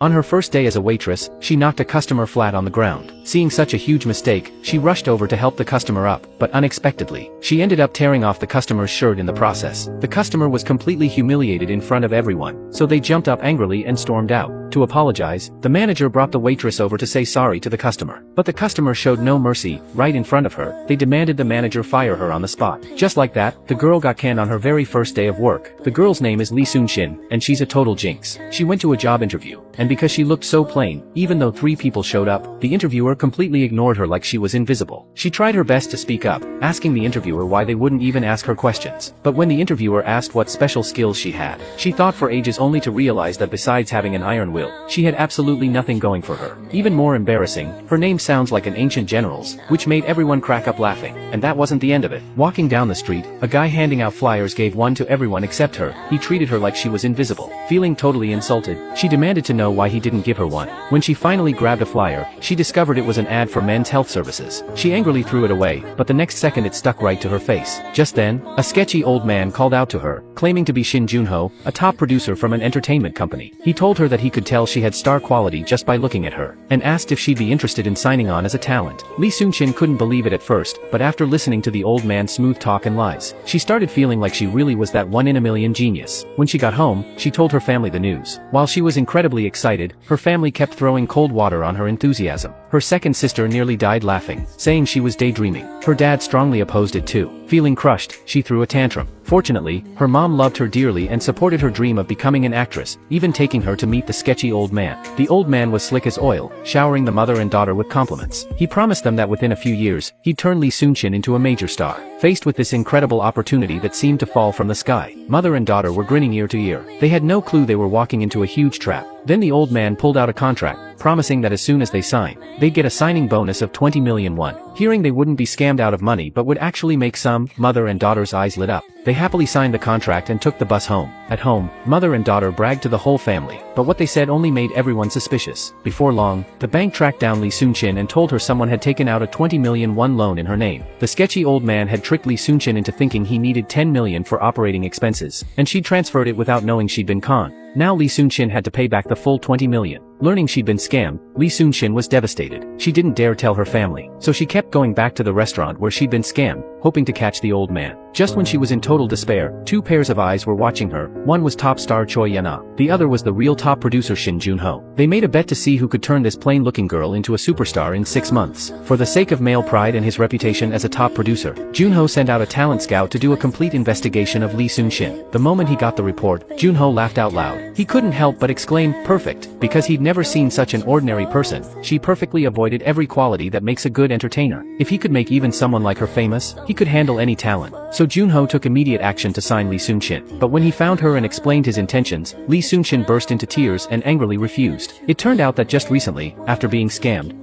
On her first day as a waitress, she knocked a customer flat on the ground. Seeing such a huge mistake, she rushed over to help the customer up, but unexpectedly, she ended up tearing off the customer's shirt in the process. The customer was completely humiliated in front of everyone, so they jumped up angrily and stormed out. To apologize, the manager brought the waitress over to say sorry to the customer. But the customer showed no mercy. Right in front of her, they demanded the manager fire her on the spot. Just like that, the girl got canned on her very first day of work. The girl's name is Soon-shin, and she's a total jinx. She went to a job interview, and because she looked so plain, even though 3 people showed up, the interviewer completely ignored her like she was invisible. She tried her best to speak up, asking the interviewer why they wouldn't even ask her questions. But when the interviewer asked what special skills she had, she thought for ages only to realize that besides having an iron will, she had absolutely nothing going for her. Even more embarrassing, her name sounds like an ancient general's, which made everyone crack up laughing. And that wasn't the end of it. Walking down the street, a guy handing out flyers gave one to everyone except her. He treated her like she was invisible. Feeling totally insulted, she demanded to know why he didn't give her one. When she finally grabbed a flyer, she discovered it was an ad for men's health services. She angrily threw it away, but the next second it stuck right to her face. Just then, a sketchy old man called out to her, claiming to be Shin Junho, a top producer from an entertainment company. He told her that he could tell she had star quality just by looking at her, and asked if she'd be interested in signing on as a talent. Soon-shin couldn't believe it at first, but after listening to the old man's smooth talk and lies, she started feeling like she really was that one-in-a-million genius. When she got home, she told her family the news. While she was incredibly excited, her family kept throwing cold water on her enthusiasm. Her second sister nearly died laughing, saying she was daydreaming. Her dad strongly opposed it too. Feeling crushed, she threw a tantrum. Fortunately, her mom loved her dearly and supported her dream of becoming an actress, even taking her to meet the sketchy old man. The old man was slick as oil, showering the mother and daughter with compliments. He promised them that within a few years, he'd turn Soon-shin into a major star. Faced with this incredible opportunity that seemed to fall from the sky, mother and daughter were grinning ear to ear. They had no clue they were walking into a huge trap. Then the old man pulled out a contract, promising that as soon as they signed, they'd get a signing bonus of 20 million won. Hearing they wouldn't be scammed out of money but would actually make some, mother and daughter's eyes lit up. They happily signed the contract and took the bus home. At home, mother and daughter bragged to the whole family, but what they said only made everyone suspicious. Before long, the bank tracked down Soon-shin and told her someone had taken out a 20 million won loan in her name. The sketchy old man had tricked Soon-shin into thinking he needed 10 million for operating expenses, and she transferred it without knowing she'd been conned. Now Soon-shin had to pay back the full 20 million. Learning she'd been scammed, Soon-shin was devastated. She didn't dare tell her family, so she kept going back to the restaurant where she'd been scammed, hoping to catch the old man. Just when she was in total despair, 2 pairs of eyes were watching her. One was top star Choi Yuna. The other was the real top producer Shin Junho. They made a bet to see who could turn this plain-looking girl into a superstar in 6 months. For the sake of male pride and his reputation as a top producer, Junho sent out a talent scout to do a complete investigation of Soon-shin. The moment he got the report, Junho laughed out loud. He couldn't help but exclaim, "Perfect," because he'd never seen such an ordinary person. She perfectly avoided every quality that makes a good entertainer. If he could make even someone like her famous, he could handle any talent. So Junho took immediate action to sign Soon-shin. But when he found her and explained his intentions, Soon-shin burst into tears and angrily refused. It turned out that just recently, after being scammed,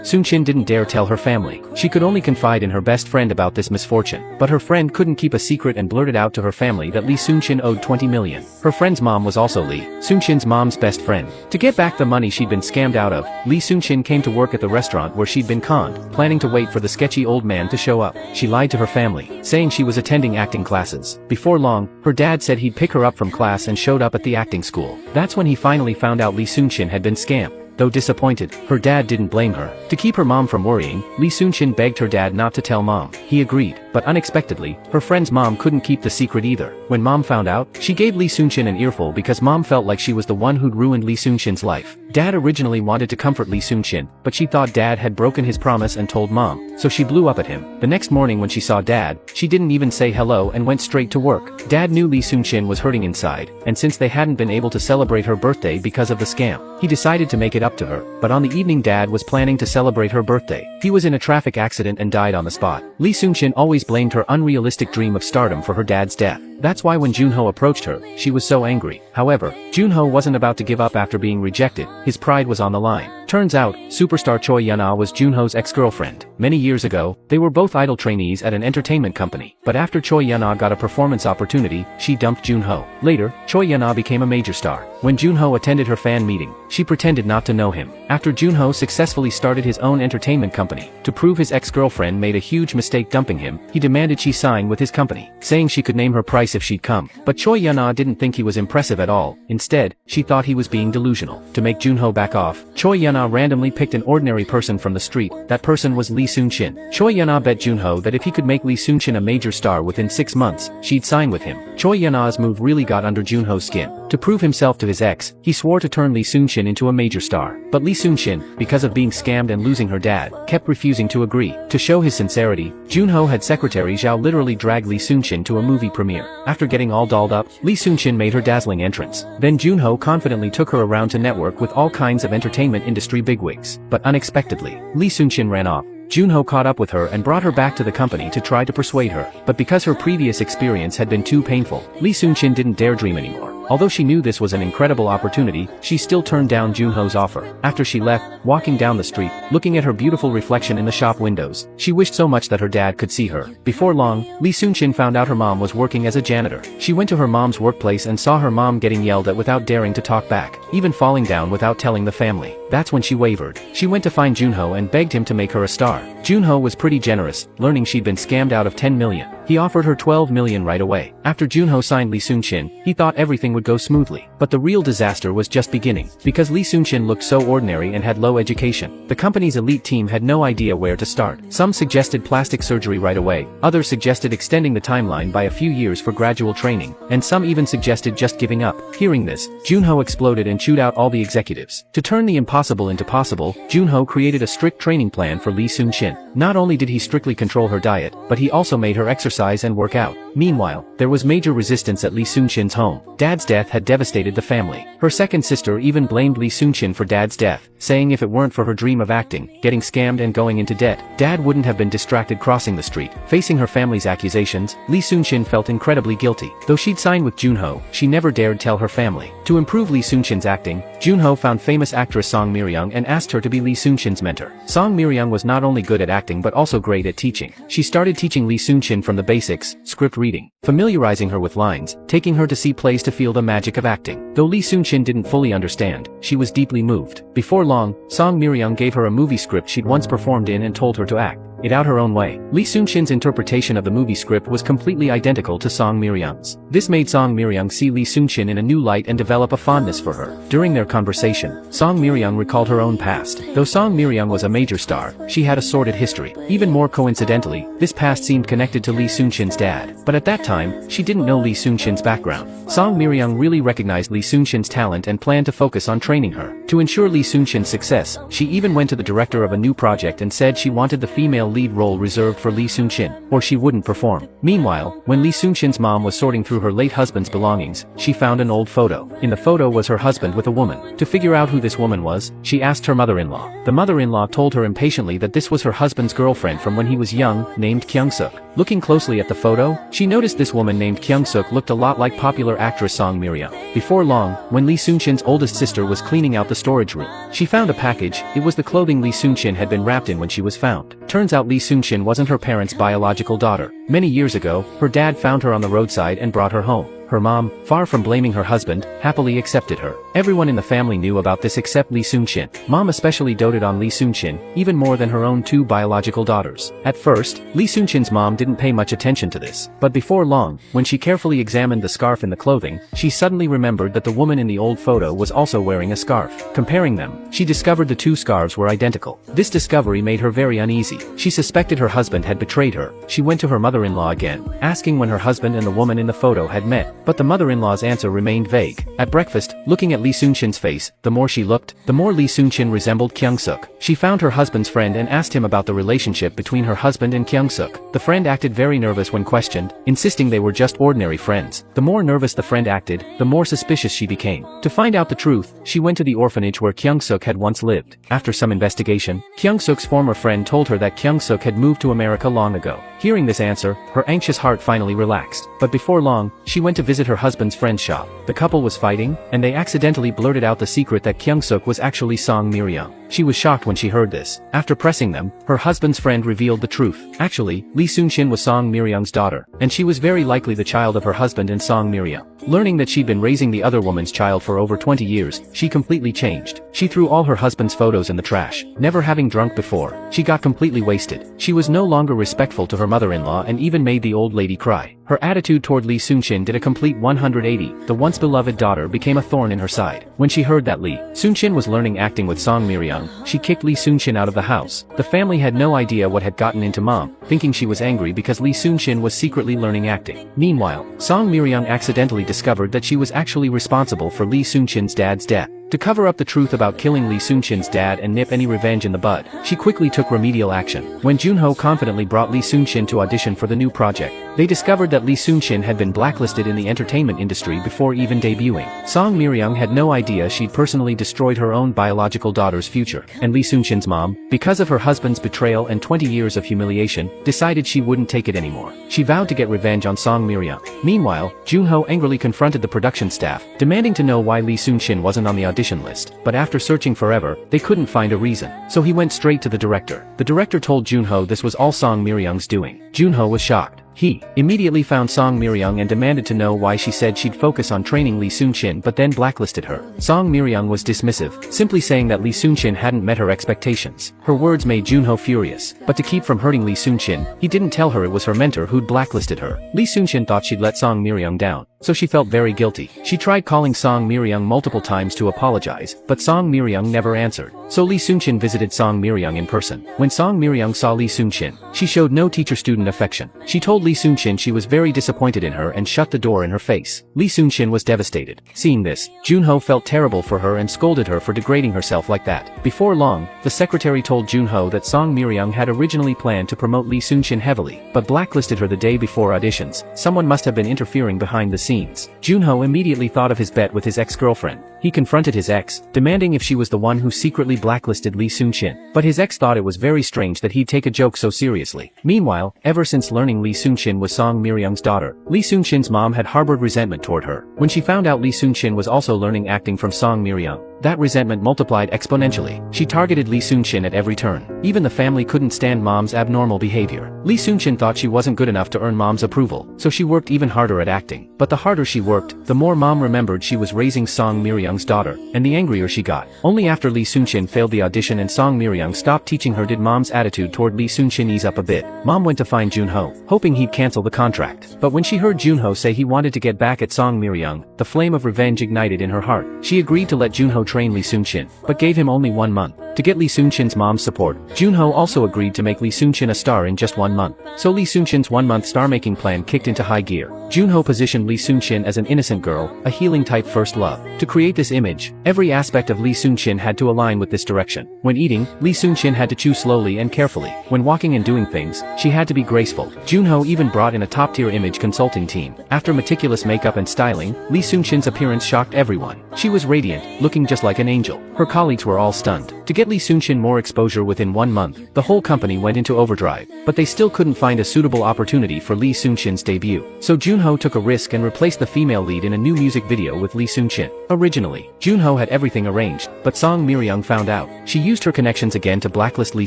Soon-shin didn't dare tell her family. She could only confide in her best friend about this misfortune. But her friend couldn't keep a secret and blurted out to her family that Soon-shin owed 20 million. Her friend's mom was also Soon-shin's mom's best friend. To get back the money she'd been scammed out of, Soon-shin came to work at the restaurant where she'd been conned, planning to wait for the sketchy old man to show up. She lied to her family, saying she was attending acting classes. Before long, her dad said he'd pick her up from class and showed up at the acting school. That's when he finally found out Soon-shin had been scammed. Though disappointed, her dad didn't blame her. To keep her mom from worrying, Soon-shin begged her dad not to tell mom. He agreed, but unexpectedly, her friend's mom couldn't keep the secret either. When mom found out, she gave Soon-shin an earful because mom felt like she was the one who'd ruined Soon-shin's life. Dad originally wanted to comfort Soon-shin, but she thought dad had broken his promise and told mom, so she blew up at him. The next morning when she saw dad, she didn't even say hello and went straight to work. Dad knew Soon-shin was hurting inside, and since they hadn't been able to celebrate her birthday because of the scam, he decided to make it up to her. But on the evening dad was planning to celebrate her birthday. He was in a traffic accident and died on the spot. Soon-shin always blamed her unrealistic dream of stardom for her dad's death. That's why when Junho approached her, she was so angry. However, Junho wasn't about to give up after being rejected. His pride was on the line. Turns out, superstar Choi Yuna was Junho's ex-girlfriend. Many years ago, they were both idol trainees at an entertainment company. But after Choi Yuna got a performance opportunity, she dumped Junho. Later, Choi Yuna became a major star. When Junho attended her fan meeting, she pretended not to know him. After Junho successfully started his own entertainment company, to prove his ex-girlfriend made a huge mistake dumping him, he demanded she sign with his company, saying she could name her price nice if she'd come. But Choi Yun-ah didn't think he was impressive at all. Instead, she thought he was being delusional. To make Junho back off, Choi Yun-ah randomly picked an ordinary person from the street. That person was Lee Soon-shin. Choi Yun-ah bet Junho that if he could make Lee Soon-shin a major star within 6 months, she'd sign with him. Choi Yun-ah's move really got under Junho's skin. To prove himself to his ex, he swore to turn Lee Soon-shin into a major star. But Lee Soon-shin, because of being scammed and losing her dad, kept refusing to agree. To show his sincerity, Junho had secretary Zhao literally drag Lee Soon-shin to a movie premiere. After getting all dolled up, Lee Soon-shin made her dazzling entrance. Then Junho confidently took her around to network with all kinds of entertainment industry bigwigs. But unexpectedly, Lee Soon-shin ran off. Junho caught up with her and brought her back to the company to try to persuade her. But because her previous experience had been too painful, Lee Soon-shin didn't dare dream anymore. Although she knew this was an incredible opportunity, she still turned down Junho's offer. After she left, walking down the street, looking at her beautiful reflection in the shop windows, she wished so much that her dad could see her. Before long, Lee Soon-shin found out her mom was working as a janitor. She went to her mom's workplace and saw her mom getting yelled at without daring to talk back, even falling down without telling the family. That's when she wavered. She went to find Junho and begged him to make her a star. Junho was pretty generous, learning she'd been scammed out of 10 million. He offered her 12 million right away. After Junho signed Lee Soon-shin, he thought everything would go smoothly. But the real disaster was just beginning. Because Lee Soon-shin looked so ordinary and had low education, the company's elite team had no idea where to start. Some suggested plastic surgery right away, others suggested extending the timeline by a few years for gradual training, and some even suggested just giving up. Hearing this, Junho exploded and chewed out all the executives. To turn the impossible into possible, Junho created a strict training plan for Lee Soon-shin. Not only did he strictly control her diet, but he also made her exercise and work out. Meanwhile, there was major resistance at Lee Soon-shin's home. Dad's death had devastated the family. Her second sister even blamed Lee Soon-shin for Dad's death, saying if it weren't for her dream of acting, getting scammed and going into debt, Dad wouldn't have been distracted crossing the street. Facing her family's accusations, Lee Soon-shin felt incredibly guilty. Though she'd signed with Junho, she never dared tell her family. To improve Lee Soon-shin's acting, Junho found famous actress Song Mi-ryung and asked her to be Lee Soon-shin's mentor. Song Mi-ryung was not only good at acting but also great at teaching. She started teaching Lee Soon-shin from the basics, script reading, familiarizing her with lines, taking her to see plays to feel the magic of acting. Though Lee Soon-shin didn't fully understand, she was deeply moved. Before long, Song Mi-ryung gave her a movie script she'd once performed in and told her to act it out her own way. Lee Soon-shin's interpretation of the movie script was completely identical to Song Mi-ryung's. This made Song Mi-ryung see Lee Soon-shin in a new light and develop a fondness for her. During their conversation, Song Mi-ryung recalled her own past. Though Song Mi-ryung was a major star, she had a sordid history. Even more coincidentally, this past seemed connected to Lee Soon-shin's dad. But at that time, she didn't know Lee Soon-shin's background. Song Mi-ryung really recognized Lee Soon-shin's talent and planned to focus on training her. To ensure Lee Soon-shin's success, she even went to the director of a new project and said she wanted the female lead role reserved for Lee Soon-shin, or she wouldn't perform. Meanwhile, when Lee Soon-shin's mom was sorting through her late husband's belongings, she found an old photo. In the photo was her husband with a woman. To figure out who this woman was, she asked her mother-in-law. The mother-in-law told her impatiently that this was her husband's girlfriend from when he was young, named Kyung-suk. Looking closely at the photo, she noticed this woman named Kyung-suk looked a lot like popular actress Song Mi-ryung. Before long, when Lee Soon-shin's oldest sister was cleaning out the storage room, she found a package. It was the clothing Lee Soon-shin had been wrapped in when she was found. Turns out Lee Soon-shin wasn't her parents' biological daughter. Many years ago, her dad found her on the roadside and brought her home. Her mom, far from blaming her husband, happily accepted her. Everyone in the family knew about this except Lee Soon-shin. Mom especially doted on Lee Soon-shin, even more than her own 2 biological daughters. At first, Lee Soon-shin's mom didn't pay much attention to this. But before long, when she carefully examined the scarf in the clothing, she suddenly remembered that the woman in the old photo was also wearing a scarf. Comparing them, she discovered the 2 scarves were identical. This discovery made her very uneasy. She suspected her husband had betrayed her. She went to her mother-in-law again, asking when her husband and the woman in the photo had met. But the mother-in-law's answer remained vague. At breakfast, looking at Lee Soon-shin's face, the more she looked, the more Lee Soon-shin resembled Kyung-suk. She found her husband's friend and asked him about the relationship between her husband and Kyung-suk. The friend acted very nervous when questioned, insisting they were just ordinary friends. The more nervous the friend acted, the more suspicious she became. To find out the truth, she went to the orphanage where Kyung-suk had once lived. After some investigation, Kyung-suk's former friend told her that Kyung-suk had moved to America long ago. Hearing this answer, her anxious heart finally relaxed. But before long, she went to visit her husband's friend's shop. The couple was fighting, and they accidentally blurted out the secret that Kyung-suk was actually Song Mi-ryung. She was shocked when she heard this. After pressing them, her husband's friend revealed the truth. Actually, Lee Soon-shin was Song Myeong's daughter, and she was very likely the child of her husband and Song Myeong. Learning that she'd been raising the other woman's child for over 20 years, she completely changed. She threw all her husband's photos in the trash. Never having drunk before, she got completely wasted. She was no longer respectful to her mother-in-law and even made the old lady cry. Her attitude toward Lee Soon-shin did a complete 180. The once beloved daughter became a thorn in her side. When she heard that Lee Soon-shin was learning acting with Song Myeong, she kicked Lee Soon-shin out of the house. The family had no idea what had gotten into mom, thinking she was angry because Lee Soon-shin was secretly learning acting. Meanwhile, Song Myeong accidentally discovered that she was actually responsible for Lee Soon-shin's dad's death. To cover up the truth about killing Lee Soon-shin's dad and nip any revenge in the bud, she quickly took remedial action. When Junho confidently brought Lee Soon-shin to audition for the new project, they discovered that Lee Soon-shin had been blacklisted in the entertainment industry before even debuting. Song Myeong had no idea she'd personally destroyed her own biological daughter's future, and Lee Soon-shin's mom, because of her husband's betrayal and 20 years of humiliation, decided she wouldn't take it anymore. She vowed to get revenge on Song Myeong. Meanwhile, Junho angrily confronted the production staff, demanding to know why Lee Soon-shin wasn't on the audition list, but after searching forever, they couldn't find a reason. So he went straight to the director. The director told Junho this was all Song Myeong's doing. Junho was shocked. He immediately found Song Myeong and demanded to know why she said she'd focus on training Lee Soon-shin but then blacklisted her. Song Myeong was dismissive, simply saying that Lee Soon-shin hadn't met her expectations. Her words made Junho furious, but to keep from hurting Lee Soon-shin, he didn't tell her it was her mentor who'd blacklisted her. Lee Soon-shin thought she'd let Song Myeong down, so she felt very guilty. She tried calling Song Myeong multiple times to apologize, but Song Myeong never answered. So Lee Soon-shin visited Song Myeong in person. When Song Myeong saw Lee Soon-shin, she showed no teacher-student affection. She told Lee Soon-shin she was very disappointed in her and shut the door in her face. Lee Soon-shin was devastated. Seeing this, Junho felt terrible for her and scolded her for degrading herself like that. Before long, the secretary told Junho that Song Myeong had originally planned to promote Lee Soon-shin heavily, but blacklisted her the day before auditions. Someone must have been interfering behind the scenes. Junho immediately thought of his bet with his ex-girlfriend. He confronted his ex, demanding if she was the one who secretly blacklisted Lee Soon-shin. But his ex thought it was very strange that he'd take a joke so seriously. Meanwhile, ever since learning Lee Soon-shin was Song Myeong's daughter, Lee Soon-shin's mom had harbored resentment toward her. When she found out Lee Soon-shin was also learning acting from Song Myeong, that resentment multiplied exponentially. She targeted Lee Soon-shin at every turn. Even the family couldn't stand mom's abnormal behavior. Lee Soon-shin thought she wasn't good enough to earn mom's approval, so she worked even harder at acting. But the harder she worked, the more mom remembered she was raising Song Myeong's daughter, and the angrier she got. Only after Lee Soon-shin failed the audition and Song Myeong stopped teaching her did mom's attitude toward Lee Soon-shin ease up a bit. Mom went to find Junho, hoping he'd cancel the contract. But when she heard Junho say he wanted to get back at Song Myeong, the flame of revenge ignited in her heart. She agreed to let Junho train Lee Soon-shin, but gave him only 1 month. To get Lee Soon-shin's mom's support, Junho also agreed to make Lee Soon-shin a star in just 1 month. So Lee Soon-shin's 1-month star-making plan kicked into high gear. Junho positioned Lee Soon-shin as an innocent girl, a healing-type first love. To create this image, every aspect of Lee Soon-shin had to align with this direction. When eating, Lee Soon-shin had to chew slowly and carefully. When walking and doing things, she had to be graceful. Junho even brought in a top-tier image consulting team. After meticulous makeup and styling, Lee Soon-shin's appearance shocked everyone. She was radiant, looking just like an angel. Her colleagues were all stunned. To get Lee Soon-shin more exposure within 1 month, the whole company went into overdrive. But they still couldn't find a suitable opportunity for Lee Soon-shin's debut. So Junho took a risk and replaced the female lead in a new music video with Lee Soon-shin. Originally, Junho had everything arranged, but Song Myeong found out. She used her connections again to blacklist Lee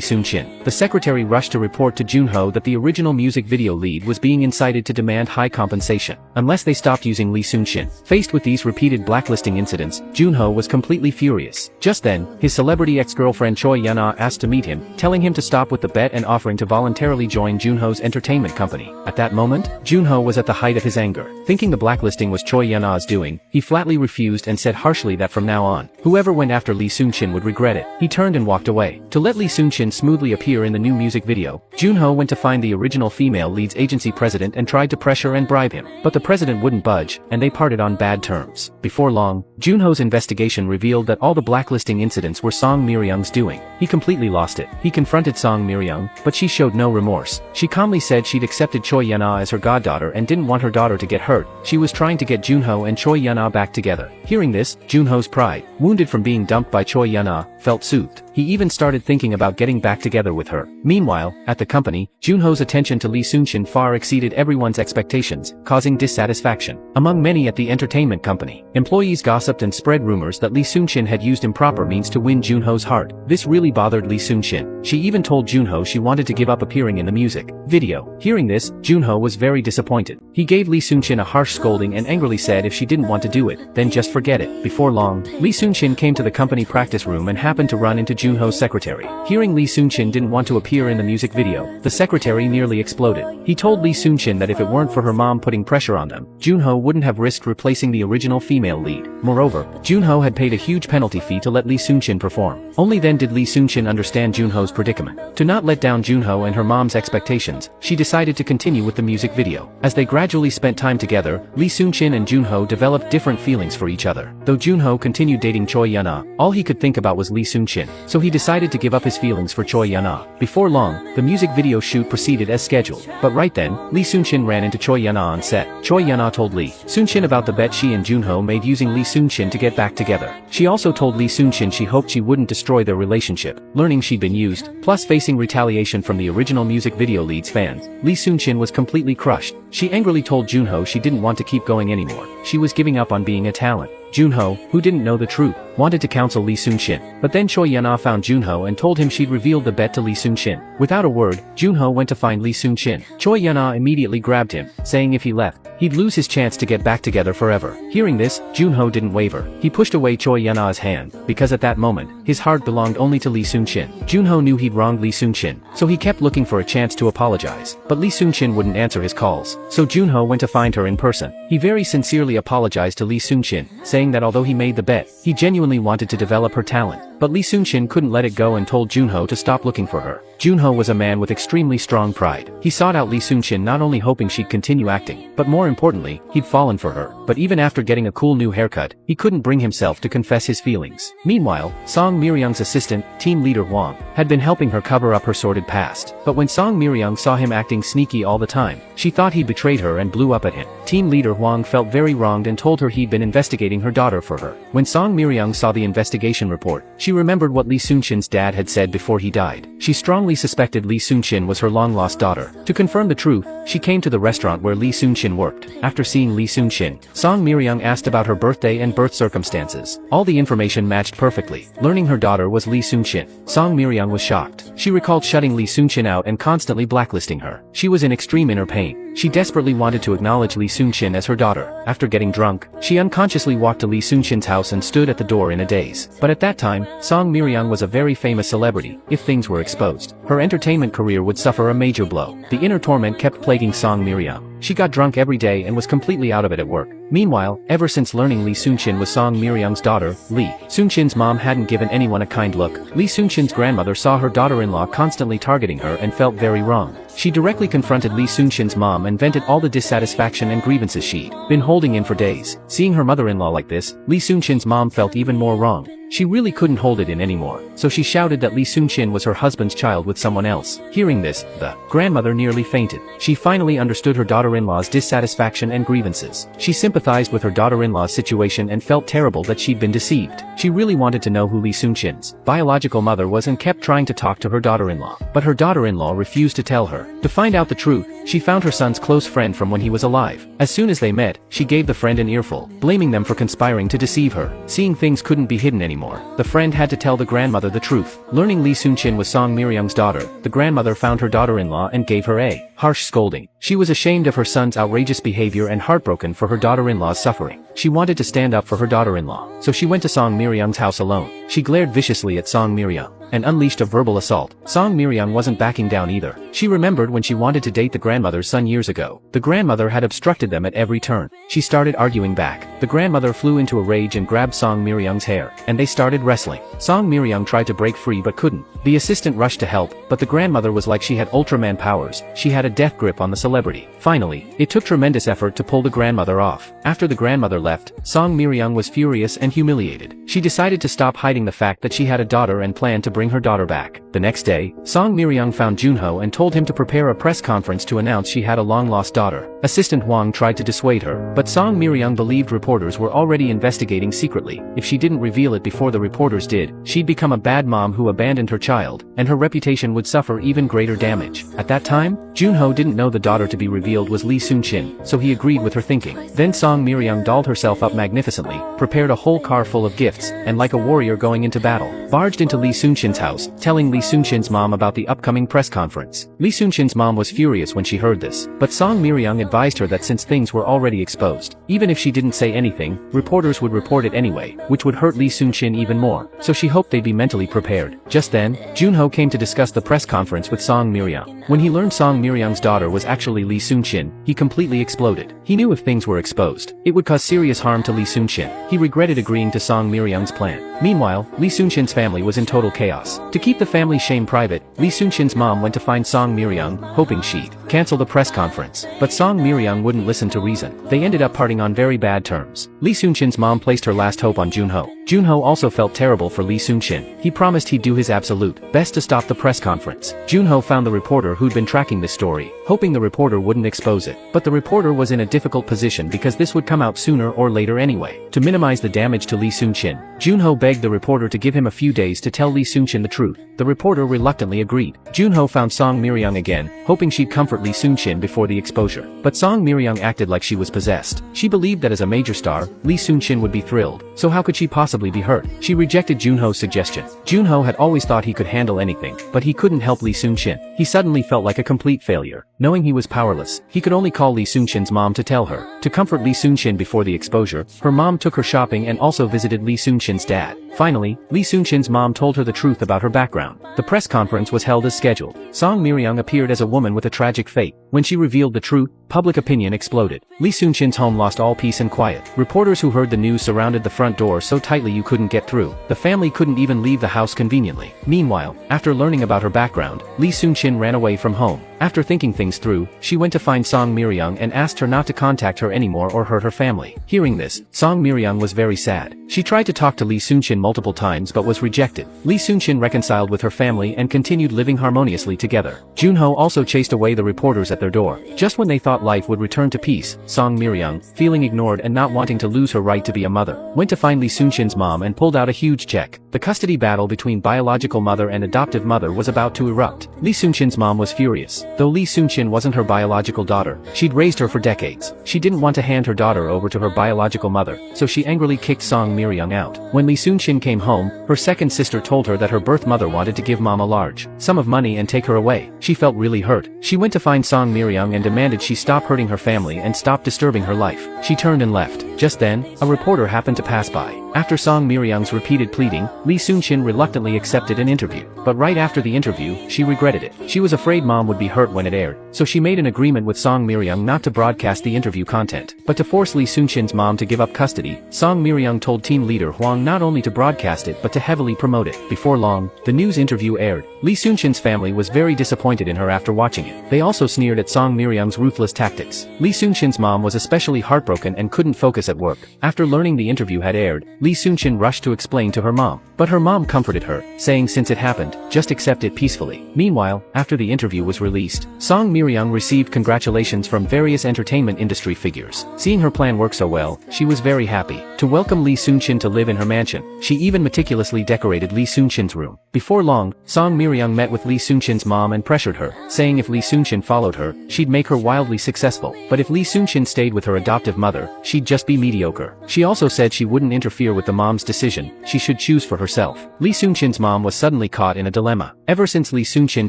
Soon-shin. The secretary rushed to report to Junho that the original music video lead was being incited to demand high compensation, unless they stopped using Lee Soon-shin. Faced with these repeated blacklisting incidents, Junho was completely furious. Just then, his celebrity ex-girlfriend Choi Yeon-ah asked to meet him, telling him to stop with the bet and offering to voluntarily join Junho's entertainment company. At that moment, Junho was at the height of his anger. Thinking the blacklisting was Choi Yeon-ah's doing, he flatly refused and said harshly that from now on, whoever went after Lee Soon-shin would regret it. He turned and walked away. To let Lee Soon-shin smoothly appear in the new music video, Junho went to find the original female lead's agency president and tried to pressure and bribe him. But the president wouldn't budge, and they parted on bad terms. Before long, Junho's investigation revealed that all the blacklisting incidents were Song Myeong's doing. He completely lost it. He confronted Song Myeong, but she showed no remorse. She calmly said she'd accepted Choi Yeon-ah as her goddaughter and didn't want her daughter to get hurt. She was trying to get Junho and Choi Yeon-ah back together. Hearing this, Junho's pride, wounded from being dumped by Choi Yeon-ah, felt soothed. he even started thinking about getting back together with her. Meanwhile, at the company, Junho's attention to Lee Soon-shin far exceeded everyone's expectations, causing dissatisfaction. Among many at the entertainment company, employees gossiped and spread rumors that Lee Soon-shin had used improper means to win Junho's heart. This really bothered Lee Soon-shin. She even told Junho she wanted to give up appearing in the music video. Hearing this, Junho was very disappointed. He gave Lee Soon-shin a harsh scolding and angrily said if she didn't want to do it, then just forget it. Before long, Lee Soon-shin came to the company practice room and happened to run into Junho's secretary. Hearing Lee Soon-shin didn't want to appear in the music video, the secretary nearly exploded. He told Lee Soon-shin that if it weren't for her mom putting pressure on them, Junho wouldn't have risked replacing the original female lead. Moreover, Junho had paid a huge penalty fee to let Lee Soon-shin perform. Only then did Lee Soon-shin understand Junho's predicament. To not let down Junho and her mom's expectations, she decided to continue with the music video. As they gradually spent time together, Lee Soon-shin and Junho developed different feelings for each other. Though Junho continued dating Choi Yun-ah, all he could think about was Lee Soon-shin, so he decided to give up his feelings for Choi Yun-ah. Before long, the music video shoot proceeded as scheduled. But right then, Lee Soon-shin ran into Choi Yun-ah on set. Choi Yun-ah told Lee Soon-shin about the bet she and Junho made using Lee Soon-shin to get back together. She also told Lee Soon-shin she hoped she wouldn't destroy their relationship. Learning she'd been used, plus facing retaliation from the original music video lead's fans, Lee Soon-shin was completely crushed. She angrily told Junho she didn't want to keep going anymore. She was giving up on being a talent. Junho, who didn't know the truth, wanted to counsel Lee Soon-shin. But then Choi Yun-ah found Junho and told him she'd revealed the bet to Lee Soon-shin. Without a word, Junho went to find Lee Soon-shin. Choi Yun-ah immediately grabbed him, saying if he left, he'd lose his chance to get back together forever. Hearing this, Junho didn't waver. He pushed away Choi Yun-ah's hand, because at that moment, his heart belonged only to Lee Soon-shin. Junho knew he'd wronged Lee Soon-shin, so he kept looking for a chance to apologize. But Lee Soon-shin wouldn't answer his calls. So Junho went to find her in person. He very sincerely apologized to Lee Soon-shin, saying that although he made the bet, he genuinely wanted to develop her talent. But Lee Soon-shin couldn't let it go and told Junho to stop looking for her. Junho was a man with extremely strong pride. He sought out Lee Soon-shin not only hoping she'd continue acting, but more importantly, he'd fallen for her. But even after getting a cool new haircut, he couldn't bring himself to confess his feelings. Meanwhile, Song Myeong's assistant, team leader Hwang, had been helping her cover up her sordid past. But when Song Myeong saw him acting sneaky all the time, she thought he betrayed her and blew up at him. Team leader Hwang felt very wronged and told her he'd been investigating her daughter for her. When Song Myeong saw the investigation report, she remembered what Lee Soon-shin's dad had said before he died. She strongly suspected Lee Soon-shin was her long-lost daughter. To confirm the truth, she came to the restaurant where Lee Soon-shin worked. After seeing Lee Soon-shin, Song Myeong asked about her birthday and birth circumstances. All the information matched perfectly. Learning her daughter was Lee Soon-shin, Song Myeong was shocked. She recalled shutting Lee Soon-shin out and constantly blacklisting her. She was in extreme inner pain. She desperately wanted to acknowledge Lee Soon-shin as her daughter. After getting drunk, she unconsciously walked to Lee Soon-shin's house and stood at the door in a daze. But at that time, Song Myeong was a very famous celebrity. If things were exposed, her entertainment career would suffer a major blow. The inner torment kept plaguing Song Myeong. She got drunk every day and was completely out of it at work. Meanwhile, ever since learning Lee Soon-shin was Song Myeong's daughter, Lee Soon-shin's mom hadn't given anyone a kind look. Lee Soon-shin's grandmother saw her daughter-in-law constantly targeting her and felt very wrong. She directly confronted Lee Soon-shin's mom and vented all the dissatisfaction and grievances she'd been holding in for days. Seeing her mother-in-law like this, Lee Soon-shin's mom felt even more wrong. She really couldn't hold it in anymore, so she shouted that Lee Soon-shin was her husband's child with someone else. Hearing this, the grandmother nearly fainted. She finally understood her daughter-in-law's dissatisfaction and grievances. She sympathized with her daughter-in-law's situation and felt terrible that she'd been deceived. She really wanted to know who Lee Soon-shin's biological mother was and kept trying to talk to her daughter-in-law. But her daughter-in-law refused to tell her. To find out the truth, she found her son's close friend from when he was alive. As soon as they met, she gave the friend an earful, blaming them for conspiring to deceive her. Seeing things couldn't be hidden anymore, the friend had to tell the grandmother the truth. Learning Lee Soon-shin was Song Myeong's daughter, the grandmother found her daughter-in-law and gave her a harsh scolding. She was ashamed of her son's outrageous behavior and heartbroken for her daughter-in-law's suffering. She wanted to stand up for her daughter-in-law, so she went to Song Myeong's house alone. She glared viciously at Song Myeong and unleashed a verbal assault. Song Myeong wasn't backing down either. She remembered when she wanted to date the grandmother's son years ago. The grandmother had obstructed them at every turn. She started arguing back. The grandmother flew into a rage and grabbed Song Myeong's hair, and they started wrestling. Song Myeong tried to break free but couldn't. The assistant rushed to help, but the grandmother was like she had Ultraman powers. She had had a death grip on the celebrity. Finally, it took tremendous effort to pull the grandmother off. After the grandmother left, Song Miri-young was furious and humiliated. She decided to stop hiding the fact that she had a daughter and planned to bring her daughter back. The next day, Song Miri-young found Junho and told him to prepare a press conference to announce she had a long-lost daughter. Assistant Hwang tried to dissuade her, but Song Miri-young believed reporters were already investigating secretly. If she didn't reveal it before the reporters did, she'd become a bad mom who abandoned her child, and her reputation would suffer even greater damage. At that time, Junho didn't know the daughter to be revealed was Lee Soon-shin, so he agreed with her thinking. Then Song Miri-young dolled herself up magnificently, prepared a whole car full of gifts, and like a warrior going into battle, barged into Lee Soon-shin's house, telling Lee Soon-shin's mom about the upcoming press conference. Lee Soon-shin's mom was furious when she heard this, but Song Miri-young advised her that since things were already exposed, even if she didn't say anything, reporters would report it anyway, which would hurt Lee Soon-shin even more, so she hoped they'd be mentally prepared. Just then, Junho came to discuss the press conference with Song Miri-young. When he learned Song Miri-young's daughter was actually Lee Soon-shin, he completely exploded. He knew if things were exposed, it would cause serious harm to Lee Soon-shin. He regretted agreeing to Song Miri-young's plan. Meanwhile, Lee Soon-shin's family was in total chaos. To keep the family shame private, Lee Soon-shin's mom went to find Song Miri-young, hoping she'd cancel the press conference. But Song Miri-young wouldn't listen to reason. They ended up parting on very bad terms. Lee Soon-shin's mom placed her last hope on Junho. Junho also felt terrible for Lee Soon-shin. He promised he'd do his absolute best to stop the press conference. Junho found the reporter who'd been tracking this story, hoping the reporter wouldn't expose it. But the reporter was in a difficult position because this would come out sooner or later anyway. To minimize the damage to Lee Soon-shin, Junho begged the reporter to give him a few days to tell Lee Soon-shin the truth. The reporter reluctantly agreed. Junho found Song Miri-young again, hoping she'd comfort Lee Soon-shin before the exposure. But Song Miri-young acted like she was possessed. She believed that as a major star, Lee Soon-shin would be thrilled, so how could she possibly be hurt? She rejected Junho's suggestion. Junho had always thought he could handle anything, but he couldn't help Lee Soon-shin. He suddenly felt like a complete failure. Knowing he was powerless, he could only call Lee Soon-shin's mom to tell her. To comfort Lee Soon-shin before the exposure, her mom took her shopping and also visited Lee Soon-shin's dad. Finally, Lee Soon-shin's mom told her the truth about her background. The press conference was held as scheduled. Song Miri-young appeared as a woman with a tragic fate. When she revealed the truth, public opinion exploded. Lee Soon-shin's home lost all peace and quiet. Reporters who heard the news surrounded the front door so tightly you couldn't get through. The family couldn't even leave the house conveniently. Meanwhile, after learning about her background, Lee Soon-shin ran away from home. After thinking things through, she went to find Song Miri-young and asked her not to contact her anymore or hurt her family. Hearing this, Song Miri-young was very sad. She tried to talk to Lee Soon-shin multiple times but was rejected. Lee Soon-shin reconciled with her family and continued living harmoniously together. Junho also chased away the reporters at their door. Just when they thought life would return to peace, Song Miri-young, feeling ignored and not wanting to lose her right to be a mother, went to find Lee Soon-shin's mom and pulled out a huge check. The custody battle between biological mother and adoptive mother was about to erupt. Lee Soon-shin's mom was furious. Though Lee Soon-shin wasn't her biological daughter, she'd raised her for decades. She didn't want to hand her daughter over to her biological mother, so she angrily kicked Song Miri-young out. When Lee Soon-shin came home, her second sister told her that her birth mother wanted to give mom a large sum of money and take her away. She felt really hurt. She went to find Song Miri-young and demanded she stop hurting her family and stop disturbing her life. She turned and left. Just then, a reporter happened to pass by. After Song Miri-young's repeated pleading, Lee Soon-shin reluctantly accepted an interview. But right after the interview, she regretted it. She was afraid mom would be hurt when it aired, so she made an agreement with Song Miri-young not to broadcast the interview content. But to force Lee Soon-shin's mom to give up custody, Song Miri-young told team leader Hwang not only to broadcast it but to heavily promote it. Before long, the news interview aired. Lee Soon-shin's family was very disappointed in her after watching it. They also sneered at Song Miri-young's ruthless tactics. Lee Soon-shin's mom was especially heartbroken and couldn't focus at work. After learning the interview had aired, Lee Soon-shin rushed to explain to her mom. But her mom comforted her, saying since it happened, just accept it peacefully. Meanwhile, after the interview was released, Song Miri-young received congratulations from various entertainment industry figures. Seeing her plan work so well, she was very happy. To welcome Lee Soon-shin to live in her mansion, she even meticulously decorated Lee Soon-shin's room. Before long, Song Miri-young met with Lee Soon-shin's mom and pressured her, saying if Lee Soon-shin followed her, she'd make her wildly successful. But if Lee Soon-shin stayed with her adoptive mother, she'd just be mediocre. She also said she wouldn't interfere with the mom's decision, she should choose for herself. Lee Soon-shin's mom was suddenly caught in a dilemma. Ever since Lee Soon-shin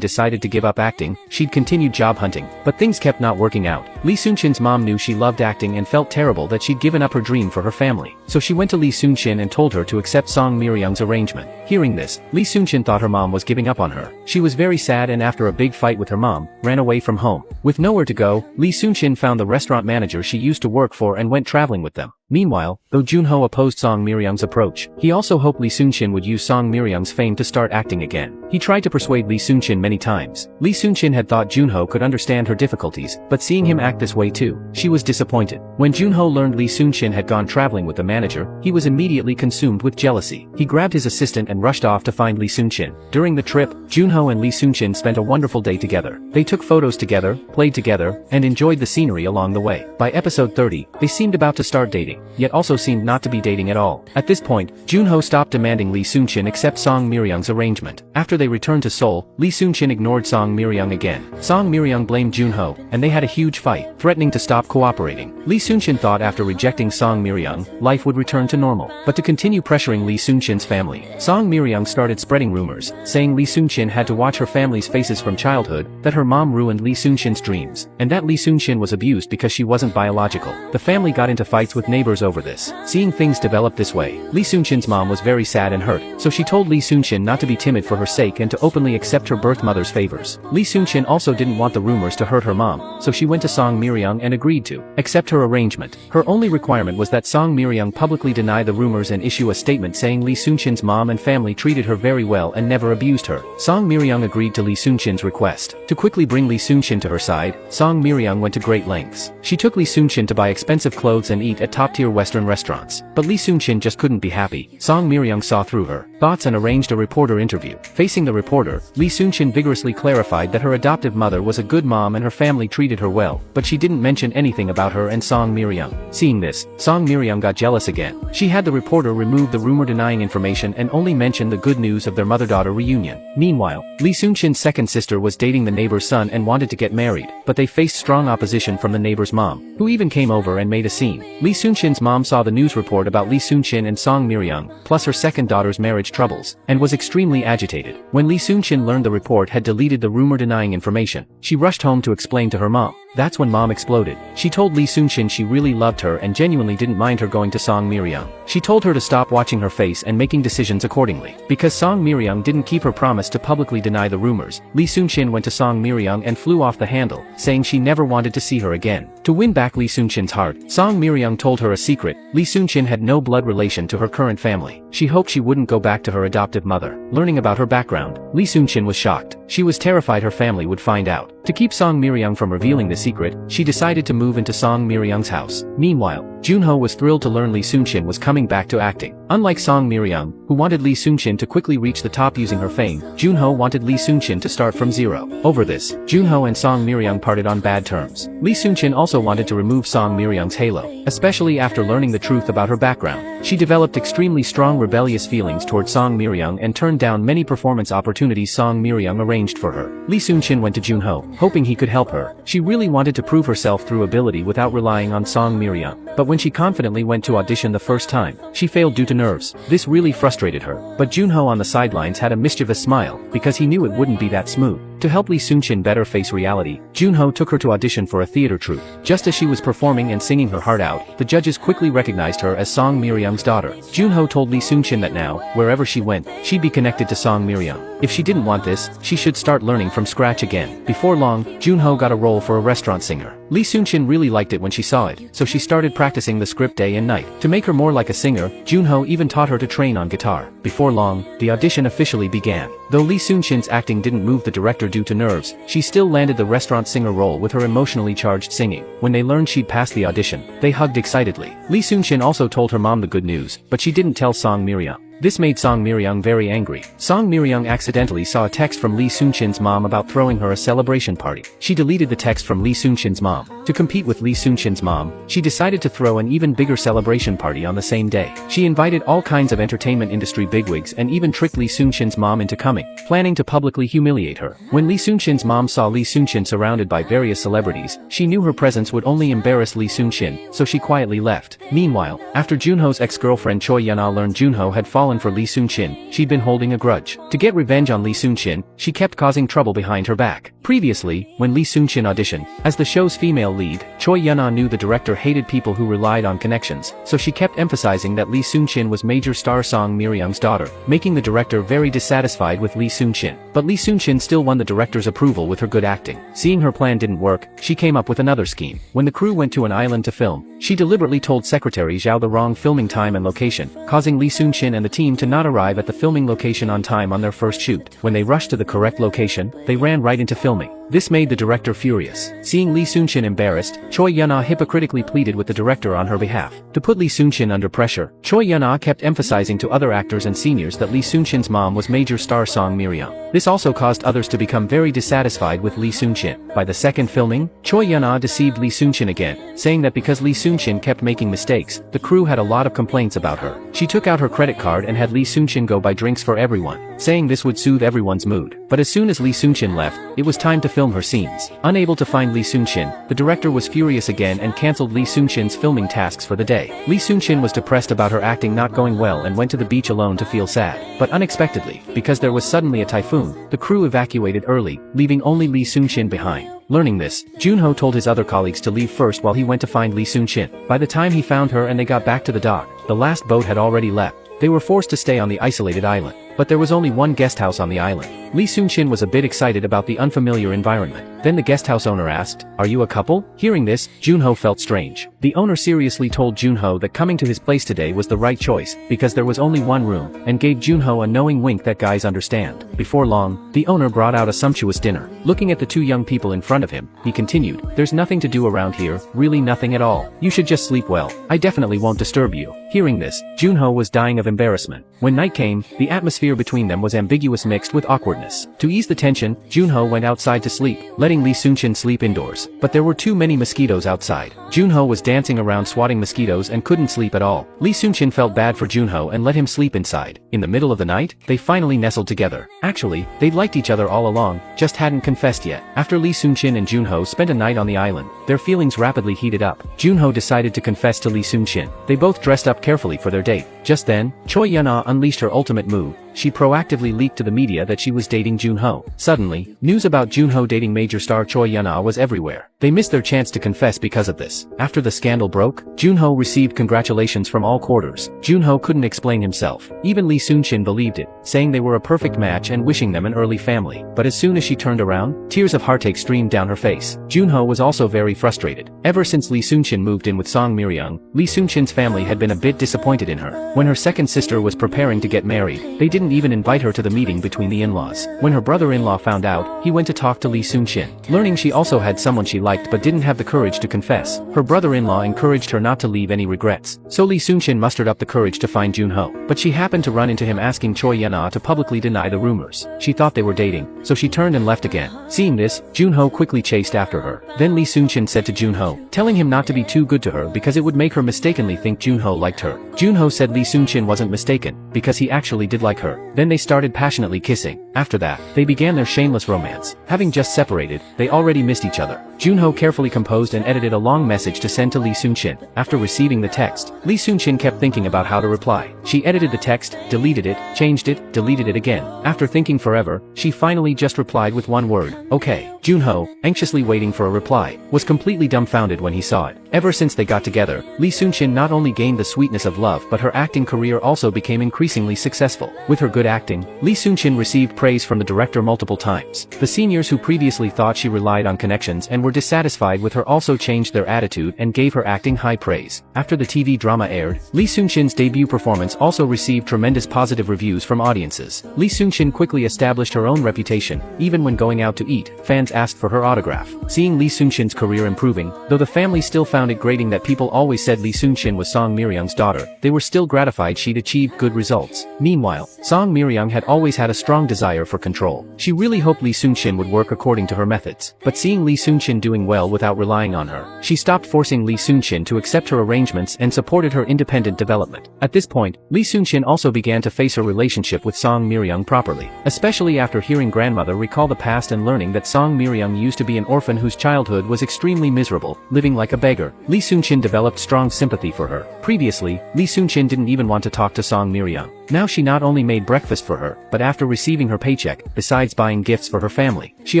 decided to give up acting, she'd continued job hunting, but things kept not working out. Lee Soon-shin's mom knew she loved acting and felt terrible that she'd given up her dream for her family. So she went to Lee Soon-shin and told her to accept Song Miri-young's arrangement. Hearing this, Lee Soon-shin thought her mom was giving up on her. She was very sad and after a big fight with her mom, ran away from home. With nowhere to go, Lee Soon-shin found the restaurant manager she used to work for and went traveling with them. Meanwhile, though Junho opposed Song Myeong's approach, he also hoped Lee Soon-shin would use Song Myeong's fame to start acting again. He tried to persuade Lee Soon-shin many times. Lee Soon-shin had thought Junho could understand her difficulties, but seeing him act this way too, she was disappointed. When Junho learned Lee Soon-shin had gone traveling with the manager, he was immediately consumed with jealousy. He grabbed his assistant and rushed off to find Lee Soon-shin. During the trip, Junho and Lee Soon-shin spent a wonderful day together. They took photos together, played together, and enjoyed the scenery along the way. By episode 30, they seemed about to start dating, yet also seemed not to be dating at all. At this point, Junho stopped demanding Lee Soon-shin accept Song Myeong's arrangement. After they returned to Seoul, Lee Soon-shin ignored Song Myeong again. Song Myeong blamed Junho, and they had a huge fight, threatening to stop cooperating. Lee Soon-shin thought after rejecting Song Myeong, life would return to normal. But to continue pressuring Lee Soon-shin's family, Song Myeong started spreading rumors, saying Lee Soon-shin had to watch her family's faces from childhood, that her mom ruined Lee Soon-shin's dreams, and that Lee Soon-shin was abused because she wasn't biological. The family got into fights with neighbors over this. Seeing things develop this way, Lee Soon-shin's mom was very sad and hurt, so she told Lee Soon-shin not to be timid for her sake and to openly accept her birth mother's favors. Lee Soon-shin also didn't want the rumors to hurt her mom, so she went to Song Myeong and agreed to accept her arrangement. Her only requirement was that Song Myeong publicly deny the rumors and issue a statement saying Lee Soon-shin's mom and family treated her very well and never abused her. Song Myeong agreed to Lee Soon-shin's request. To quickly bring Lee Soon-shin to her side, Song Myeong went to great lengths. She took Lee Soon-shin to buy expensive clothes and eat at top-tier Western restaurants. But Lee Soon-shin just couldn't be happy. Song Myeong saw through her thoughts and arranged a reporter interview. Facing the reporter, Lee Soon-shin vigorously clarified that her adoptive mother was a good mom and her family treated her well, but she didn't mention anything about her and Song Myeong. Seeing this, Song Myeong got jealous again. She had the reporter remove the rumor-denying information and only mention the good news of their mother-daughter reunion. Meanwhile, Lee Soon-shin's second sister was dating the neighbor's son and wanted to get married, but they faced strong opposition from the neighbor's mom, who even came over and made a scene. Lee Soon-shin's mom saw the news report about Lee Soon-shin and Song Myeong, plus her second daughter's marriage troubles, and was extremely agitated. When Lee Soon-shin learned the report had deleted the rumor-denying information, she rushed home to explain to her mom. That's when mom exploded. She told Lee Soon-shin she really loved her and genuinely didn't mind her going to Song Myeong. She told her to stop watching her face and making decisions accordingly. Because Song Myeong didn't keep her promise to publicly deny the rumors, Lee Soon-shin went to Song Myeong and flew off the handle, saying she never wanted to see her again. To win back Lee Soon-shin's heart, Song Myeong told her a secret. Lee Soon-shin had no blood relation to her current family. She hoped she wouldn't go back to her adoptive mother. Learning about her background, Lee Soon-shin was shocked. She was terrified her family would find out. To keep Song Myeong from revealing the secret, she decided to move into Song Myeong's house. Meanwhile, Junho was thrilled to learn Lee Soon-shin was coming back to acting. Unlike Song Myeong, who wanted Lee Soon-shin to quickly reach the top using her fame, Junho wanted Lee Soon-shin to start from zero. Over this, Junho and Song Myeong parted on bad terms. Lee Soon-shin also wanted to remove Song Myeong's halo, especially after learning the truth about her background. She developed extremely strong rebellious feelings toward Song Myeong and turned down many performance opportunities Song Myeong arranged for her. Lee Soon-shin went to Junho, hoping he could help her. She really wanted to prove herself through ability without relying on Song Myeong. But when she confidently went to audition the first time, she failed due to nerves. This really frustrated her. But Junho on the sidelines had a mischievous smile, because he knew it wouldn't be that smooth. To help Lee Soon-shin better face reality, Junho took her to audition for a theater troupe. Just as she was performing and singing her heart out, the judges quickly recognized her as Song Myeong's daughter. Junho told Lee Soon-shin that now, wherever she went, she'd be connected to Song Myeong. If she didn't want this, she should start learning from scratch again. Before long, Junho got a role for a restaurant singer. Lee Soon-shin really liked it when she saw it, so she started practicing the script day and night. To make her more like a singer, Junho even taught her to train on guitar. Before long, the audition officially began. Though Lee Soon-shin's acting didn't move the director due to nerves, she still landed the restaurant singer role with her emotionally charged singing. When they learned she'd passed the audition, they hugged excitedly. Lee Soon-shin also told her mom the good news, but she didn't tell Song Myeong. This made Song Myeong very angry. Song Myeong accidentally saw a text from Lee Soon-shin's mom about throwing her a celebration party. She deleted the text from Lee Soon-shin's mom. To compete with Lee Soon-shin's mom, she decided to throw an even bigger celebration party on the same day. She invited all kinds of entertainment industry bigwigs and even tricked Lee Soon-shin's mom into coming, planning to publicly humiliate her. When Lee Soon-shin's mom saw Lee Soon-shin surrounded by various celebrities, she knew her presence would only embarrass Lee Soon-shin, so she quietly left. Meanwhile, after Junho's ex-girlfriend Choi Yeon-ah learned Junho had fallen for Lee Soon-shin, she'd been holding a grudge. To get revenge on Lee Soon-shin, she kept causing trouble behind her back. Previously, when Lee Soon-shin auditioned, as the show's female lead, Choi Yun-ah knew the director hated people who relied on connections, so she kept emphasizing that Lee Soon-shin was major star Song Miri-young's daughter, making the director very dissatisfied with Lee Soon-shin. But Lee Soon-shin still won the director's approval with her good acting. Seeing her plan didn't work, she came up with another scheme. When the crew went to an island to film, she deliberately told Secretary Zhao the wrong filming time and location, causing Lee Soon-shin and the team to not arrive at the filming location on time on their first shoot. When they rushed to the correct location, they ran right into filming. This made the director furious. Seeing Lee Soon-shin embarrassed, Choi Yun-ah hypocritically pleaded with the director on her behalf. To put Lee Soon-shin under pressure, Choi Yun-ah kept emphasizing to other actors and seniors that Lee Soon-shin's mom was major star Song Miri-young. This also caused others to become very dissatisfied with Lee Soon-shin. By the second filming, Choi Yun-ah deceived Lee Soon-shin again, saying that because Lee Soon-shin kept making mistakes, the crew had a lot of complaints about her. She took out her credit card and had Lee Soon-shin go buy drinks for everyone, saying this would soothe everyone's mood. But as soon as Lee Soon-shin left, it was time to film her scenes. Unable to find Lee Soon-shin, the director was furious again and cancelled Lee Soon-shin's filming tasks for the day. Lee Soon-shin was depressed about her acting not going well and went to the beach alone to feel sad. But unexpectedly, because there was suddenly a typhoon, the crew evacuated early, leaving only Lee Soon-shin behind. Learning this, Junho told his other colleagues to leave first while he went to find Lee Soon-shin. By the time he found her and they got back to the dock, the last boat had already left. They were forced to stay on the isolated island. But there was only one guest house on the island. Lee Soon-shin was a bit excited about the unfamiliar environment. Then the guest house owner asked, "Are you a couple?" Hearing this, Junho felt strange. The owner seriously told Junho that coming to his place today was the right choice, because there was only one room, and gave Junho a knowing wink that guys understand. Before long, the owner brought out a sumptuous dinner. Looking at the two young people in front of him, he continued, "There's nothing to do around here, really nothing at all. You should just sleep well. I definitely won't disturb you." Hearing this, Junho was dying of embarrassment. When night came, the atmosphere between them was ambiguous mixed with awkwardness. To ease the tension, Junho went outside to sleep, letting Lee Soon-shin sleep indoors. But there were too many mosquitoes outside. Junho was dancing around swatting mosquitoes and couldn't sleep at all. Lee Soon-shin felt bad for Junho and let him sleep inside. In the middle of the night, they finally nestled together. Actually, they'd liked each other all along, just hadn't confessed yet. After Lee Soon-shin and Junho spent a night on the island, their feelings rapidly heated up. Junho decided to confess to Lee Soon-shin. They both dressed up carefully for their date. Just then, Choi Yun-ah unleashed her ultimate move. She proactively leaked to the media that she was dating Junho. Suddenly, news about Junho dating major star Choi Yun-ah was everywhere. They missed their chance to confess because of this. After the scandal broke, Junho received congratulations from all quarters. Junho couldn't explain himself. Even Lee Soon-shin believed it, saying they were a perfect match and wishing them an early family. But as soon as she turned around, tears of heartache streamed down her face. Junho was also very frustrated. Ever since Lee Soon-shin moved in with Song Miri-young, Lee Soon-shin's family had been a bit disappointed in her. When her second sister was preparing to get married, they didn't even invite her to the meeting between the in-laws. When her brother-in-law found out, he went to talk to Lee Soon-shin. Learning she also had someone she liked but didn't have the courage to confess, her brother-in-law encouraged her not to leave any regrets. So Lee Soon-shin mustered up the courage to find Junho. But she happened to run into him asking Choi Yun-ah to publicly deny the rumors. She thought they were dating, so she turned and left again. Seeing this, Junho quickly chased after her. Then Lee Soon-shin said to Junho, telling him not to be too good to her because it would make her mistakenly think Junho liked her. Junho said Lee Soon-shin wasn't mistaken, because he actually did like her. Then they started passionately kissing. After that, they began their shameless romance. Having just separated, they already missed each other. Junho carefully composed and edited a long message to send to Lee Soon-shin. After receiving the text, Lee Soon-shin kept thinking about how to reply. She edited the text, deleted it, changed it, deleted it again. After thinking forever, she finally just replied with one word, "Okay." Junho, anxiously waiting for a reply, was completely dumbfounded when he saw it. Ever since they got together, Lee Soon-shin not only gained the sweetness of love but her acting career also became increasingly successful. With her good acting, Lee Soon-shin received praise from the director multiple times. The seniors who previously thought she relied on connections and were dissatisfied with her also changed their attitude and gave her acting high praise. After the TV drama aired, Lee Soon-shin's debut performance also received tremendous positive reviews from audiences. Lee Soon-shin quickly established her own reputation. Even when going out to eat, fans asked for her autograph. Seeing Lee Soon-shin's career improving, though the family still found it grating that people always said Lee Soon-shin was Song Miri-young's daughter, they were still gratified she'd achieved good results. Meanwhile, Song Miri-young had always had a strong desire for control. She really hoped Lee Soon-shin would work according to her methods. But seeing Lee Soon-shin doing well without relying on her, she stopped forcing Lee Soon-shin to accept her arrangements and supported her independent development. At this point, Lee Soon-shin also began to face her relationship with Song Miri-young properly. Especially after hearing grandmother recall the past and learning that Song Miri-young used to be an orphan whose childhood was extremely miserable, living like a beggar. Lee Soon-shin developed strong sympathy for her. Previously, Lee Soon-shin didn't even want to talk to Song Miri-young. Now she not only made breakfast for her, but after receiving her her paycheck, besides buying gifts for her family. She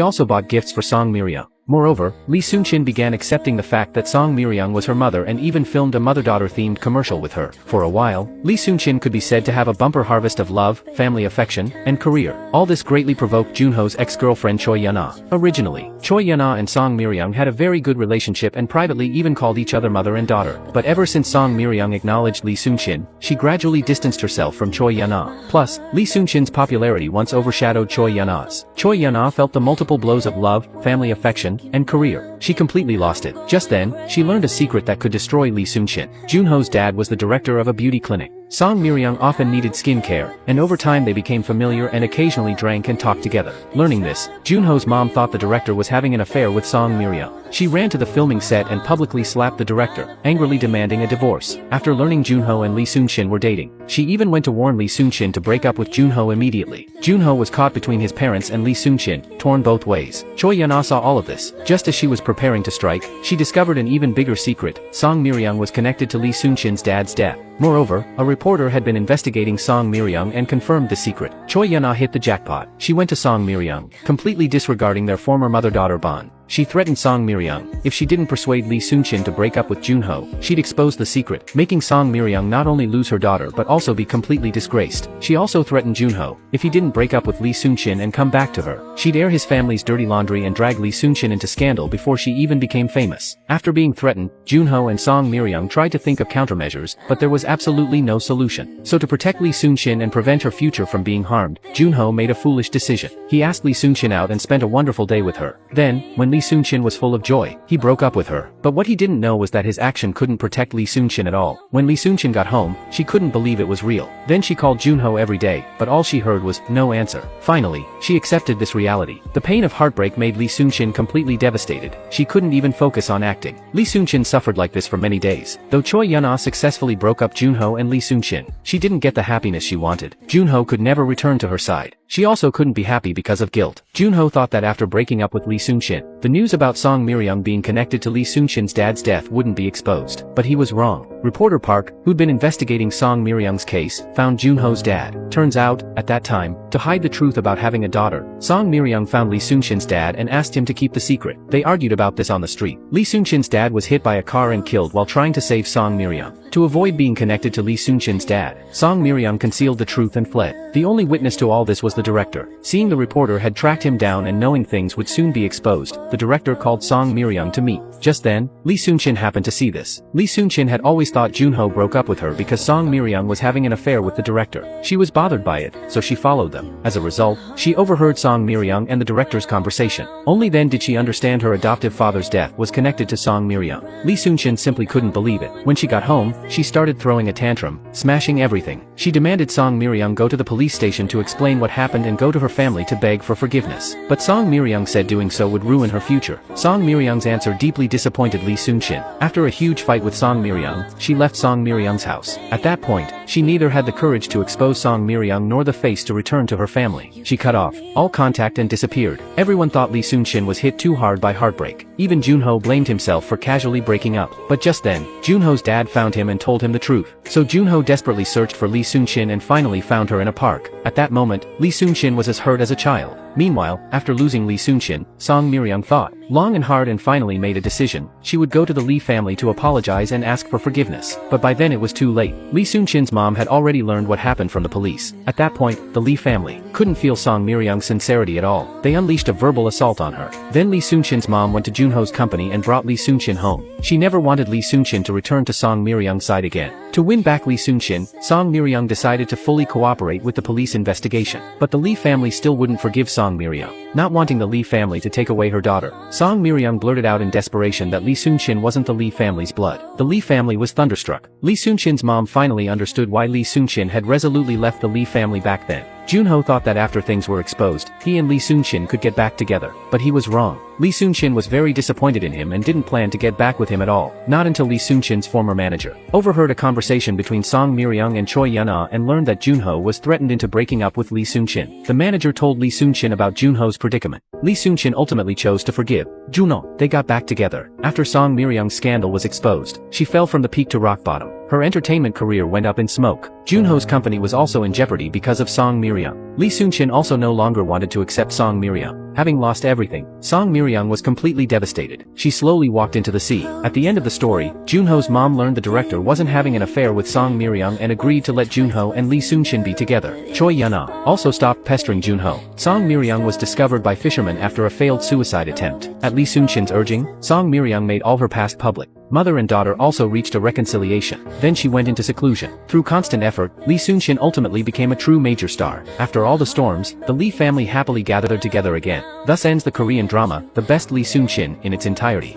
also bought gifts for Song Miri-young. Moreover, Lee Soon-shin began accepting the fact that Song Miri-young was her mother and even filmed a mother-daughter themed commercial with her. For a while, Lee Soon-shin could be said to have a bumper harvest of love, family affection, and career. All this greatly provoked Junho's ex-girlfriend Choi Yeon-ah. Originally, Choi Yeon-ah and Song Miri-young had a very good relationship and privately even called each other mother and daughter. But ever since Song Miri-young acknowledged Lee Soon-shin, she gradually distanced herself from Choi Yeon-ah. Plus, Lee Soon-shin's popularity once overshadowed Choi Yeon-ah's. Choi Yeon-ah felt the multiple blows of love, family affection, and career. She completely lost it. Just then, she learned a secret that could destroy Lee Soon-shin. Junho's dad was the director of a beauty clinic. Song Miri-young often needed skin care, and over time they became familiar and occasionally drank and talked together. Learning this, Junho's mom thought the director was having an affair with Song Miri-young. She ran to the filming set and publicly slapped the director, angrily demanding a divorce. After learning Junho and Lee Soon-shin were dating, she even went to warn Lee Soon-shin to break up with Junho immediately. Junho was caught between his parents and Lee Soon-shin, torn both ways. Choi Yeon-ah saw all of this. Just as she was preparing to strike, she discovered an even bigger secret. Song Miri-young was connected to Lee Soon-shin's dad's death. Moreover, a reporter had been investigating Song Miri-young and confirmed the secret. Choi Yeon-ah hit the jackpot. She went to Song Miri-young, completely disregarding their former mother-daughter bond. She threatened Song Miri-young, if she didn't persuade Lee Soon-shin to break up with Junho, she'd expose the secret, making Song Miri-young not only lose her daughter but also be completely disgraced. She also threatened Junho, if he didn't break up with Lee Soon-shin and come back to her, she'd air his family's dirty laundry and drag Lee Soon-shin into scandal before she even became famous. After being threatened, Junho and Song Miri-young tried to think of countermeasures, but there was absolutely no solution. So to protect Lee Soon-shin and prevent her future from being harmed, Junho made a foolish decision. He asked Lee Soon-shin out and spent a wonderful day with her. Then, when Lee Soon-shin was full of joy, he broke up with her. But what he didn't know was that his action couldn't protect Lee Soon-shin at all. When Lee Soon-shin got home, she couldn't believe it was real. Then she called Junho every day, but all she heard was no answer. Finally, she accepted this reality. The pain of heartbreak made Lee Soon-shin completely devastated. She couldn't even focus on acting. Lee Soon-shin suffered like this for many days. Though Choi Yeon-ah successfully broke up Junho and Lee Soon-shin, she didn't get the happiness she wanted. Junho could never return to her side. She also couldn't be happy because of guilt. Junho thought that after breaking up with Lee Soon-shin, the news about Song Miri-young being connected to Lee Soon-shin's dad's death wouldn't be exposed. But he was wrong. Reporter Park, who'd been investigating Song Miri-young's case, found Junho's dad. Turns out, at that time, to hide the truth about having a daughter, Song Miri-young found Lee Soon-shin's dad and asked him to keep the secret. They argued about this on the street. Lee Soon-shin's dad was hit by a car and killed while trying to save Song Miri-young. To avoid being connected to Lee Soon-shin's dad, Song Miri-young concealed the truth and fled. The only witness to all this was the director. Seeing the reporter had tracked him down and knowing things would soon be exposed, the director called Song Miri-young to meet. Just then, Lee Soon-shin happened to see this. Lee Soon-shin had always thought Junho broke up with her because Song Miri-young was having an affair with the director. She was bothered by it, so she followed them. As a result, she overheard Song Miri-young and the director's conversation. Only then did she understand her adoptive father's death was connected to Song Miri-young. Lee Soon-shin simply couldn't believe it. When she got home, she started throwing a tantrum, smashing everything. She demanded Song Miri-young go to the police station to explain what happened and go to her family to beg for forgiveness. But Song Miri-young said doing so would ruin her future. Song Miri-young's answer deeply disappointed Lee Soon-shin. After a huge fight with Song Miri-young, she left Song Miri-young's house. At that point, she neither had the courage to expose Song Miri-young nor the face to return to her family. She cut off all contact and disappeared. Everyone thought Lee Soon-shin was hit too hard by heartbreak. Even Junho blamed himself for casually breaking up. But just then, Junho's dad found him and told him the truth. So Junho desperately searched for Lee Soon-shin and finally found her in a park. At that moment, Lee Soon-shin was as hurt as a child. Meanwhile, after losing Lee Soon-shin, Song Miri-young thought long and hard and finally made a decision. She would go to the Lee family to apologize and ask for forgiveness. But by then it was too late. Lee Soon-shin's mom had already learned what happened from the police. At that point, the Lee family couldn't feel Song Miri-young's sincerity at all. They unleashed a verbal assault on her. Then Lee Soon-shin's mom went to Junho's company and brought Lee Soon-shin home. She never wanted Lee Soon-shin to return to Song Miri-young's side again. To win back Lee Soon-shin, Song Miri-young decided to fully cooperate with the police investigation. But the Lee family still wouldn't forgive Song Miri-young. Not wanting the Lee family to take away her daughter, Song Miri-young blurted out in desperation that Lee Soon-shin wasn't the Lee family's blood. The Lee family was thunderstruck. Lee Soon-shin's mom finally understood why Lee Soon-shin had resolutely left the Lee family back then. Junho thought that after things were exposed, he and Lee Soon-shin could get back together. But he was wrong. Lee Soon-shin was very disappointed in him and didn't plan to get back with him at all. Not until Lee Soon-shin's former manager overheard a conversation between Song Miri-young and Choi Yeon-ah and learned that Junho was threatened into breaking up with Lee Soon-shin. The manager told Lee Soon-shin about Junho's predicament. Lee Soon-shin ultimately chose to forgive Junho. They got back together. After Song Miri-young's scandal was exposed, she fell from the peak to rock bottom. her entertainment career went up in smoke. Junho's company was also in jeopardy because of Song Myeong. Lee Soon-shin also no longer wanted to accept Song Myeong. Having lost everything, Song Myeong was completely devastated. She slowly walked into the sea. At the end of the story, Junho's mom learned the director wasn't having an affair with Song Myeong and agreed to let Junho and Lee Soon-shin be together. Choi Yun-ah also stopped pestering Junho. Song Myeong was discovered by fishermen after a failed suicide attempt. At Lee Soon-shin's urging, Song Myeong made all her past public. Mother and daughter also reached a reconciliation. Then she went into seclusion. Through constant effort, Lee Soon-shin ultimately became a true major star. After all the storms, the Lee family happily gathered together again. Thus ends the Korean drama, The Best Lee Soon-shin, in its entirety.